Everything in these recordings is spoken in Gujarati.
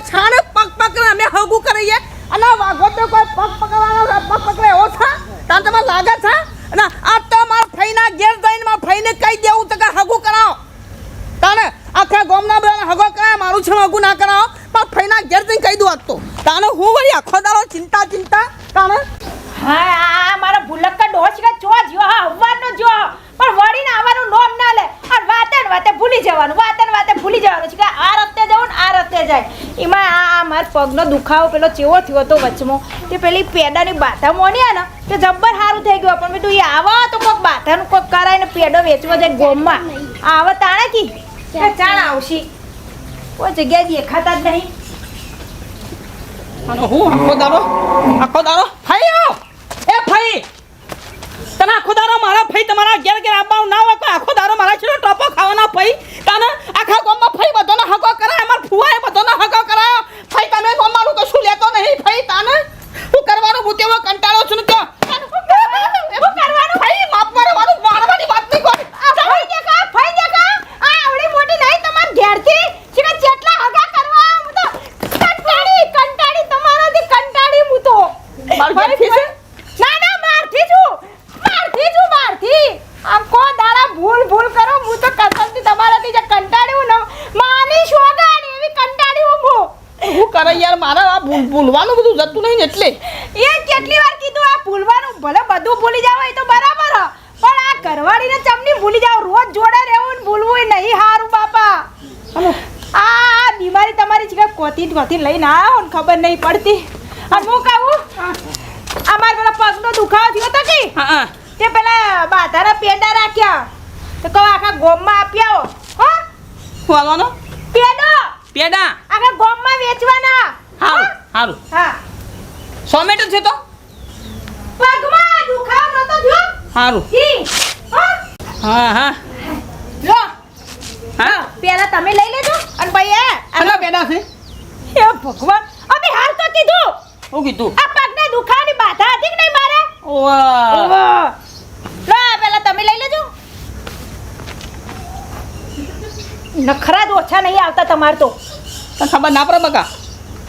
છાણે પગ પકડે અમે હગું કરીએ અને વાઘો તો કોઈ પગ પકડવાનો પગ પકડે એવો છે તાર તમે લાગે છે અને આ તો મારા ફઈના ઘેર જઈને મારા ફઈને કહી દેવું તો કે હગું કરાવો તાને આખા ગામના બધા હગો કરાય મારું છે હગું ના કરાવો મારા ફઈના ઘેર જઈને કહી દઉં આજ તો તાને હું વળી આખો દાડો ચિંતા તાને હા આ મારો ભૂલક્કા ડોશ કે જો જ્યો હા હવાનો જો પણ વળીને આવવાનું નોમ ના લે અને વાતે ભૂલી જવાનું વાતે ભૂલી જવાનું છે કે આ રસ્તે જવું ને આ રસ્તે જાય એમાં આ માર પગનો દુખાવો પેલો ચેવો થયો તો વચમાં તે પેલી પેડાની બાથા મોન્યા ને તે જબ્બર સારું થઈ ગયું પણ તું એ આવા તો કોક બાથાનું કોક કરાય ને પેડો વેચવા જાય ગોમમાં આવ તાણે કી કે ચાણ આવશી કોઈ જગ્યાએ દેખાતા જ નહીં અને હું આખો દાડો ફઈ આવ એ ફઈ તને આખો દાડો મારા ફઈ તમારા ઘેર આવવાનું ના હોય કોઈ આખો દાડો મારા છેલ્લો ટોપો ખાવાના ફઈ તને આખા ગામમાં ફઈ બધાનો હગો કરાય અમાર ફુવાએ બધાનો હગો કરાયો ફઈ તમે ગામમાંનું કશું લેતો નહીં ફઈ તને હું કરવાનું હું તેવો કંટાળો છું ને તો એવું કરવાનું ફઈ માપ મારવાનું મારવાની વાત નહીં કોઈ ફઈ દેખા આ આવડી મોટી નહીં તમાર ઘેરથી છે જેટલા હગા કરવા હું તો કંટાળી તમારાથી કંટાળી હું તો મારથી છે ના મારથી આમ કો દાડા ભૂલ કરો હું તો કસમથી તમારાથી જે કંટાળ્યું ને માની શોગાડી એવી કંટાળ્યું હું કરે યાર મારા આ ભૂલવાનું બધું જતું નહીં ને એટલે એ કેટલી વાર કીધું આ ભૂલવાનું ભલે બધું ભૂલી જાવ એ તો બરાબર હ પણ આ ઘરવાળીને ચમની ભૂલી જાવ રોજ જોડે રહેવું ને ભૂલવું નહીં હારું બાપા આ બીમારી તમારી છે કોથી લઈને આવો ને ખબર નહીં પડતી અને હું કહું અમાર પેલા પગનો દુખાવો થયો તો કે હા તે પેલા બાધાના પેડા રાખ્યા તો કહો આખા ગોમમાં આપ્યા હો ખોવાનો પેડા આખા ગોમમાં વેચવાના હારું હા સોમેટો છે તો પગમાં દુખાવો નતો થયો હારું હા લો હા પેલા તમે લઈ લેજો અને ભાઈ આના પેડા છે એ ભગવાન અમે હાલ તો કીધું હું કીધું આ પગને દુખાવાની બાધા હતી કે નહીં મારે ઓવા લો પેલા તમે લઈ લેજો નખરા જ ઓછા નહીં આવતા તમાર તો તને ખબર ના પડે બકા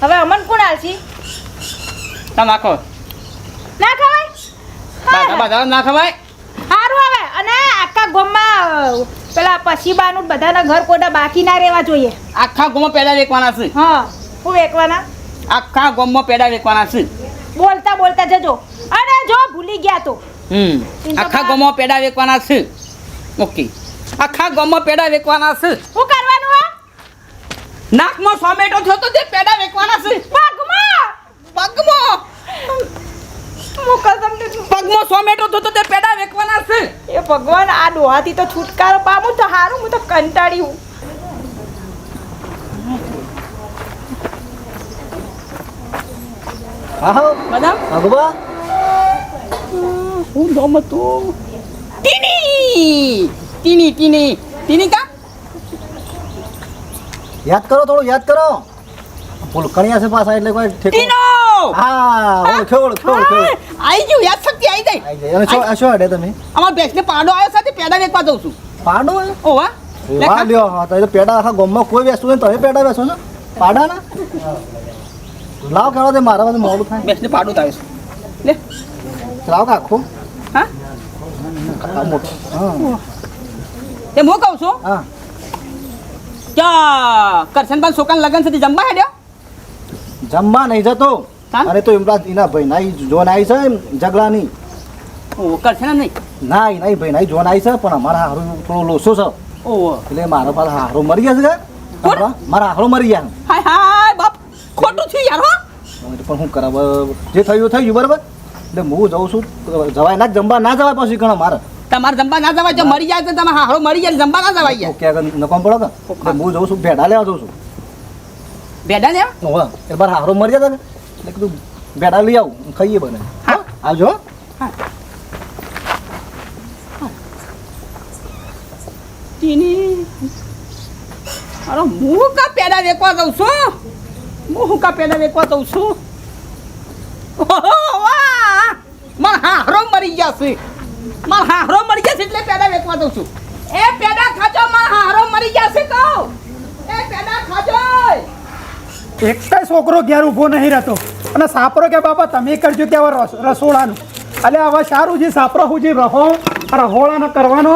હવે અમન કોણ આલસી તમે નાખો ના ખવાય બાધા ના ખવાય સારું આવે અને આખા ગામમાં પેલા પસીબાનું બધાના ઘર કોડા બાકી ના રહેવા જોઈએ આખા ગામમાં પેડા વેચવાના છે હા હું વેકવાના આખા ગામમાં પેડા વેચવાના છે બોલતા જજો અને જો ભૂલી ગયા તો આખા ગામમાં પેડા વેચવાના છે ઓકે આખા ગામમાં પેડા વેચવાના છે શું કરવાનું આ નાકમાં સોમેટો થયો તો તે પેડા વેચવાના છે પગમાં પગમાં સોમેટો થયો તો તે પેડા વેચવાના છે એ ભગવાન આ ડોહાથી તો છુટકારો પામું તો હારું હું તો કંટાળ્યું આહો madam ભગવા હું નામ હતું ટીની કા યાદ કરો થોડું યાદ કરો ભૂલકણિયા છે પાછા એટલે કોઈ ઠેકો ટીનો હા ઓળખ્યો આઈ ગયું યાદ શક્તિ આઈ ગઈ આઈ જાય અને શું અડે તમે અમાર બેસને પાડો આવ્યો સાથે પેડા વેચવા દઉં છું પાડો ઓવા વાહ લ્યો હા તો એ પેડા આખા ગામમાં કોઈ વેચતું નહીં તમે પેડા વેચો છો પાડા ના લાવ કેવા દે મારા પાસે મોડું થાય બેસને પાડો આવે છે લે લાવ કાખો હા મોટો હા તે મો કહું છું હા ક્યાં કરશનભાઈ છોકરાને લગન સુધી જમવા હેડ્યો જમવા નહીં જતો હા? અરે તો એમના એના ભાઈ નાઈ જોન આવી છે જગલાની ઓ કરશન નહીં નાઈ ભાઈ નાઈ જોન આવી છે પણ અમારા હારું થોડો લોસો છે ઓ એટલે મારા પાસે હારો મરી ગયા છે કોણ? મારા હારો મરી ગયા હાય બાપ ખોટું થયું યાર હો પણ શું કરાવ જે થયું બરાબર એટલે હું જઉં છું જવાય ના જમવા ના જવાય પછી ઘણા મારે તમારે જમવા ના જવાય જો મરી જાય તો તમે હારો મરી જાય જમવા ના જવાય યાર ક્યાં નકોમ પડો કે એટલે હું જઉં છું ભેડા લેવા જઉં છું બેડા ને હોવા એ બાર હારો મરી જતા ને એટલે કીધું ભેડા લઈ આવું ખાઈએ બને હા. આવજો ટીની અરે હું કા પેડા વેચવા દઉં છું હું કા પેડા વેચવા દઉં છું વાહ મારા હારો મરી ગયા છે એટલે પેડા વેચવા દઉં છું એ પેડા ખાજો મારા હારો મરી ગયા છે કહું એ પેડા ખાજો એકટાય છોકરો ઘેર ઊભો નહીં રહેતો અને સાપરો કે બાપા તમે કરજો કે હવે રસોડાનું એટલે હવે સારું છે સાપરો હું જે રહોળાનો કરવાનો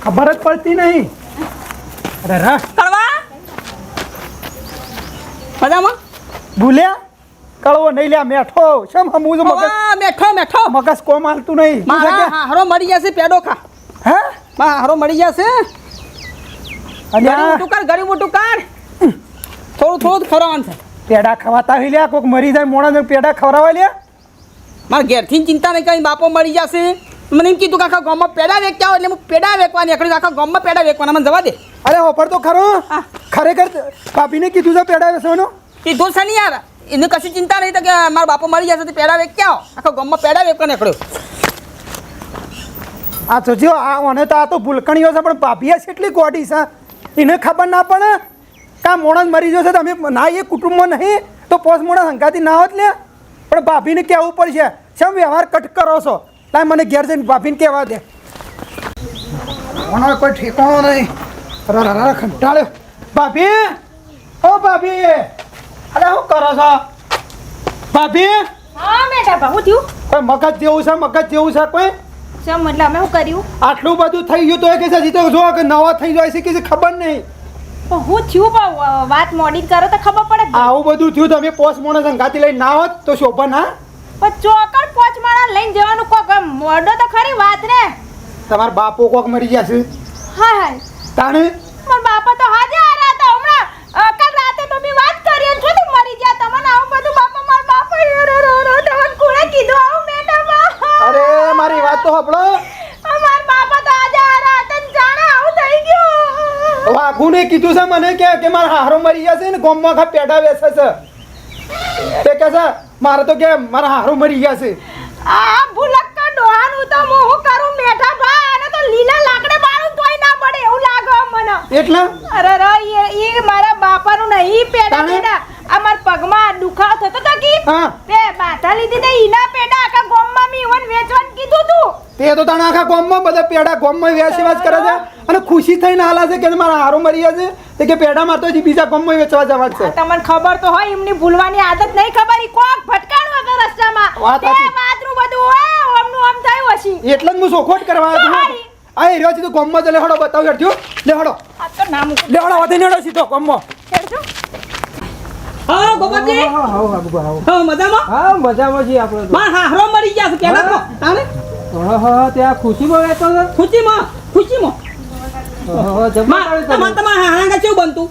ખબર જ પડતી નહીં. અરે રા કરવા મજામાં ભૂલ્યા કળવો નહીં લ્યા મેઠો શેમ હમું મગજ ઓવા, મેઠો મેઠો મગજ કોમ હાલતું નહીં. મારા હારો મરી જશે પેડો ખા હે મારા હારો મરી જશે અને ગરી મોટું કર ગરી મોટું કર થોડું થોડું ખવડાવવાનું છે પેડા ખવાતા હોય લ્યા કોઈક મરી જાય મોણા પેડા ખવડાવવા લ્યા. મારા ઘેરથી ચિંતા નહીં કરી બાપો મરી જશે મને એમ કીધું કે આખા ગામમાં પેડા વેચતા હોય એટલે હું પેડા વેચવાની એકડી આખા ગામમાં પેડા વેચવાના મને જવા દે. અરે ઓફર તો ખરો હા. ખરેખર ભાભીને કીધું છે પેડા વેચવાનો. કીધું છે નહીં યાર એને કશી ચિંતા નહીં તો કે મારા બાપો મરી જશે તો પેડા વેચતા આવો આખા ગામમાં પેડા વેચવા નીકળ્યો. આ જોજો આ મને તો આ તો ભૂલકણીઓ છે પણ ભાભીએ કેટલી ગોડી છે એને ખબર ના પડે કા મોણસ મરી જશે તમે ના એ કુટુંબમાં નહીં તો પોસ મોણસ હંકાતી ના હોત લે પણ ભાભીને કહેવું પડશે શેમ વ્યવહાર કટ કરો છો લાય મને ઘેર જઈને ભાભીને કહેવા દે. મને કોઈ ઠેકાણો નહીં રા ખંટાળ્યો. ભાભી ઓ ભાભી અરે શું કરો છો ભાભી? હા મેઠા બા, હું થયું? કોઈ મગજ જેવું છે મગજ જેવું છે કોઈ શેમ એટલે અમે શું કર્યું? આટલું બધું થઈ ગયું તો એ કે છે હજી તો જો કે નવા થઈ જાય છે કે છે ખબર નહીં. પણ હું થયું બા, વાત મોડી કરો તો ખબર પડે ને. આવું બધું થયું તમે પોસ મોણસ અંગાતી લઈને ના હોત તો શોભા ના. પણ ચોકડ પોચ માળા લઈને જવાનું કોક મોડો તો ખરી વાત ને. તમારા બાપો કોક મરી ગયા છે હાય હાય, તાણે મારા બાપા તો હાજે આ રાતે હમણાં કાલ રાતે તો મેં વાત કરી અને શું મરી ગયા તમને આવું બધું બાપા મારા બાપા તમને કોણે કીધું આવું મેઠા બા? અરે મારી વાત તો સાંભળો. મારા બાપા તો આજે આ રાતે જ જાણે આવું થઈ ગયું. વાઘુને કીધું છે મને કે મારા હારો મરી ગયા છે ને ગોમમાં ખા પેડા વેચે છે તે કે છે મારે તો કે મારા હારો મરી ગયા છે. આ ભૂલક્કા ડોહાનું તો હું કરું મેઠા ભા, આને તો લીલા લાકડે બાળું તોય ના પડે એવું લાગે મને. એટલે અરે એ મારા બાપાનું નહીં પેડા તાને? પેડા આ મારા પગમાં દુખાવો થતો તો કી હા તે બાધા લીધી તે ઈના પેડા આખા ગોમમાં મી ઈવન વેચવાનું કીધું તું. તે તો તને આખા ગોમમાં બધા પેડા ગોમમાં વેચી વાત કરે છે અને ખુશી થઈને હાલા છે કે મારા હારો મરી ગયા છે તે કે પેડા મારતો હજી બીજા ગોમમાં વેચવા જવા જ છે. તમને ખબર તો હોય એમની ભૂલવાની આદત નહીં ખબર ઈ કોક ભટકાણું હતો રસ્તામાં વાત તે સાચી. વાતનું બધું હોય ઓમનું આમ થયું હશે. એટલે જ હું સોખોટ કરવા આવ્યો છું. હારી. આ એ રહ્યો છે તો ગોમમાં તો લેહડો બતાવ હેડજો લેહડો આ તો નામ લેહડો વધે નેડો સીધો ગોમમાં. ખેડજો. હા ગોપાલજી હા મજામાં હા મજામાં છીએ આપણે તો. મારા હારો મરી ગયા છે પેડા તો તાને હા ત્યાં ખુશીમાં રહેતો હતો. ખુશીમાં હા, જબરદસ્ત તમારા હતો. તમારા હારાંગા કેવું બનતું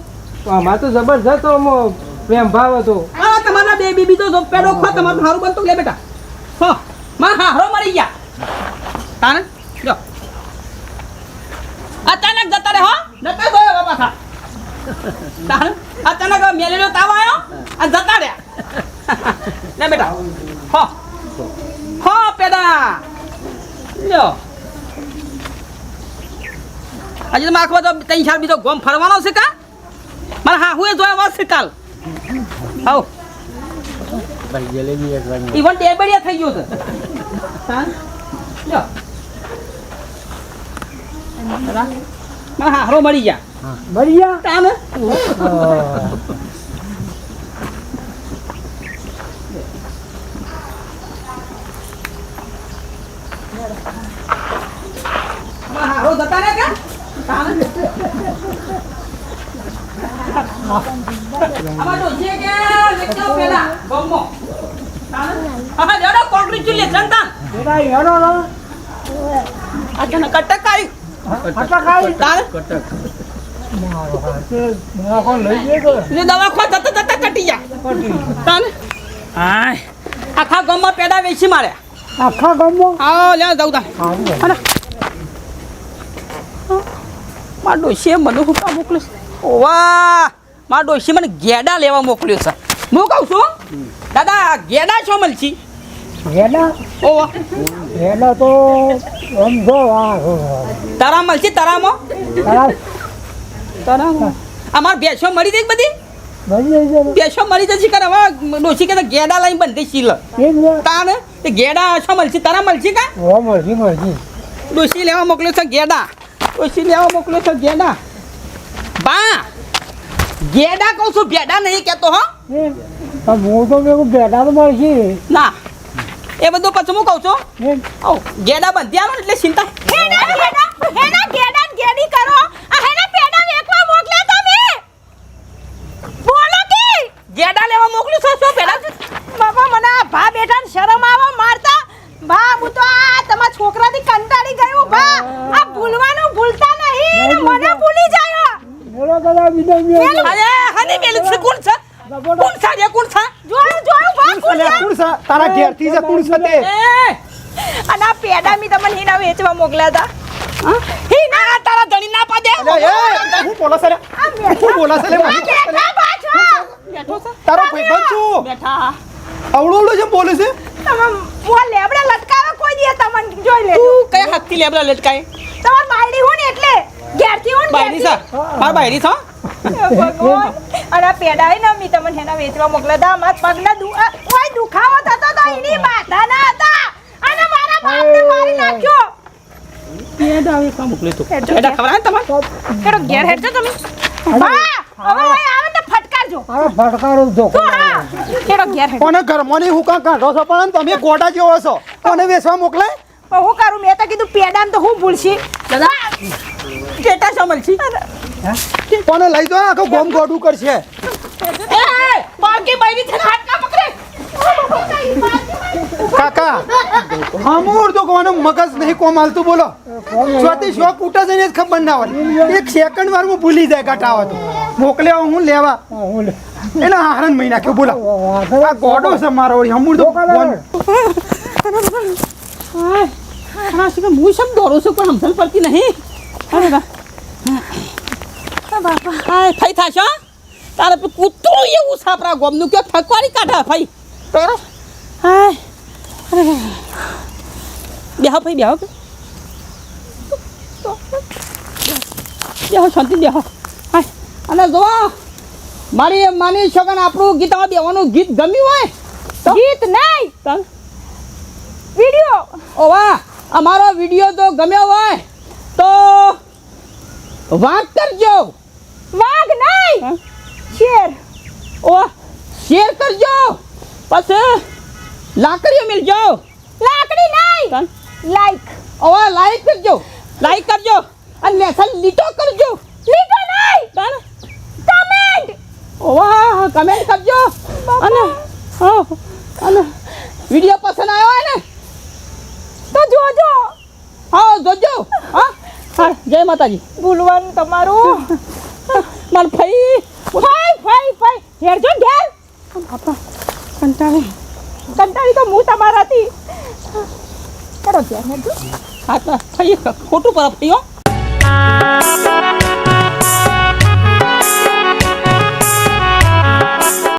અમારે તો જબરજસ્ત આમાં પ્રેમ ભાવ હતો. આ તમારા બે બીબી તો પેડો ખો તમારું હારું બનતું લે બેટા હો મારા હારો મરી ગયા તાને જો અચાનક જતા રે હો જતા ગયો બાપા ખા તાને અચાનક મેલેલો તાવ આવ્યો અને જતા રહ્યા લે બેટા હો પેડા લ્યો આજે તો આખો તો 3-4 બીજો ગોમ ફરવાનો છે કા મારા હા હું જોયા વાત છે કાલ આવ ઈવન ટેબડિયા થઈ ગયો છે હા લ્યો મારા હારો મરી ગયા મરી ગયા? તાને મારા હારો જતા રે કે તાને અમાર તો જે કે લેખો પેલા ગમો તાને હા લેડો કોંગ્રેચ્યુલેશન તા પેલા હેડો રો. આ તને કટકાઈ આટલા ખાઈ. તાને મારો હાથે દવાખાને લઈ ગયો તો. ને દવા ખો જતા જતા કટી જા તાને હાય આખા ગામમાં પેડા વેચી માર્યા આખા ગામમાં? આવો લે જાઉં તા હારું. અરે માર ડોશીએ મને હુકા મોકલ્યો છે ઓવા માર ડોશી મને ગેડા લેવા મોકલ્યો છે હું કહું છું દાદા ગેડા છો મળશી ગેડા? ઓવા ગેડા તો સમજો તારા મળશી તારામાં તારામાં અમાર ભેંસો મળી જઈ બધી ભેંસો મળી જશે કર હવે ડોશી કે ગેડા લઈને બંધી સીલ તાને તે ગેડા છો મળશી તારા મળશી કા મરજી ડોશી લેવા મોકલ્યો છે ગેડા ડોશી લેવા મોકલ્યો છે ગેડા બા ગેડા કહું છું ભેડા નહીં કહેતો હા હું તો મેં બેઠા તો મળશે ના એ બધું પછી હું કહું છું એમ ઓ ગેડા બંધ્યા ને એટલે ચિંતા હેના ગેડા ને ગેડી કરો આ હેના પેડા વેકવા મોકલ્યા તમે બોલો કે ગેડા લેવા મોકલ્યું છે શું પેડા બાપા મને આ ભા બેઠા ને શરમ આવા મારતા ભા હું તો આ તમારા છોકરાથી કંટાળી ગયું ભા આ ભૂલવાનું ભૂલતા નહીં મને ભૂલી જાય મેળો કદા બીજા અરે હની મેલું છે કોણ છે કોણ છે રે કોણ છે જોયું ભા કોણ અલ્યા કોણ છે તારા ઘેરથી છે કોણ છે તે એ અને આ પેડા મી તમને હીના વેચવા મોકલ્યા હતા હિના તારા ધણી ના પાડે અલ્યા, એ હું બોલો છે રે? હું બોલો છે લે? બેઠા પાછો બેઠો છે તારો ભાઈબંધ છું બેઠા અવળો અવળો જેમ બોલે છે તમે મોં લેબડા લટકાવે કોઈ દી તમને જોઈ લે તું કઈ હાથથી લેબડા લટકાય તમાર બાયડી હો ને એટલે ઘેરથી હો ને બાયડી છે માર બાયડી છે ભગવાન અને આ પેડા હે ને મી તમને હેના વેચવા મોકલ્યા હતા મારા પગના ઓય દુખાવો થતો તો એની બાધા ના હતા અને મારા બાપને મારી નાખ્યો પેડા હવે કામ મોકલ્યું તું પેડા ખવડાય ને તમારે કેડો ઘેર હેડજો તમે હા હવે ઓય આવે ને ફટકારજો આ ફટકારો જો તો હા કેડો ઘેર હેડ કોને ઘરમાંની હુકા કાઢો છો પણ તમે ગોડા જેવો છો કોને વેચવા મોકલે હું કરું મેં તો કીધું પેડાને તો હું ભૂલશી દાદા કેટા સમલ છી કોને લઈ જાઓ આખો ગોમ ગોડું કરશે એ બાકી બાયડી છે હાટકા પકડે કાકા અમૂર તો કોનો મગજ નહીં કોમ હાલતું બોલો સ્વાતી શોખ ઉઠે છે ને જ ખબર ના હોય એક સેકન્ડ વારમાં ભૂલી જાય કાટાવા તો મોકલે હું લેવા હું લે એના હારણ મહિના કે બોલો આ ગોડો છે મારો વળી અમૂર તો કોણ હા શું હું સબ દોરું છું પણ સમજણ પડતી નહીં અરે બા બાપા હાય ફઈ થાશો તારે પે કૂતરું એવું સાપરા ગોમનું કે ઠકવારી કાઢા ફઈ બરાબર હાય અરે બેહો ફઈ બેહો બેહો શાંતિ બેહો હાય અને જો મારી માની છોકરાને આપણું ગીતામાં બેવાનું ગીત ગમ્યું હોય તો ગીત નહીં ચાલ વિડિયો ઓ વાહ અમારો વિડિયો તો ગમ્યો હોય તો વાત કરજો વાઘ નહીં હા? શેર ઓ શેર કરજો પછી લાકડીઓ મિલજો લાકડી નહીં ચાલ લાઈક ઓ લાઈક કરજો અને મેસેજ લીટો કરજો લીટો નહીં ચાલ કમેન્ટ ઓ વાહ કમેન્ટ કરજો અને હા અને વિડિયો પસંદ આવ્યો હોય ને તો જોજો હા જોજો હા હા જય માતાજી ભૂલવાનું તમારું માર ભાઈ ફાઈ હેરજો ઘેર બાપા કંટાળે કંટાળી તો હું તમારાથી કરો ઘેર હેરજો હા તો ભાઈ ખોટું પર ભાઈઓ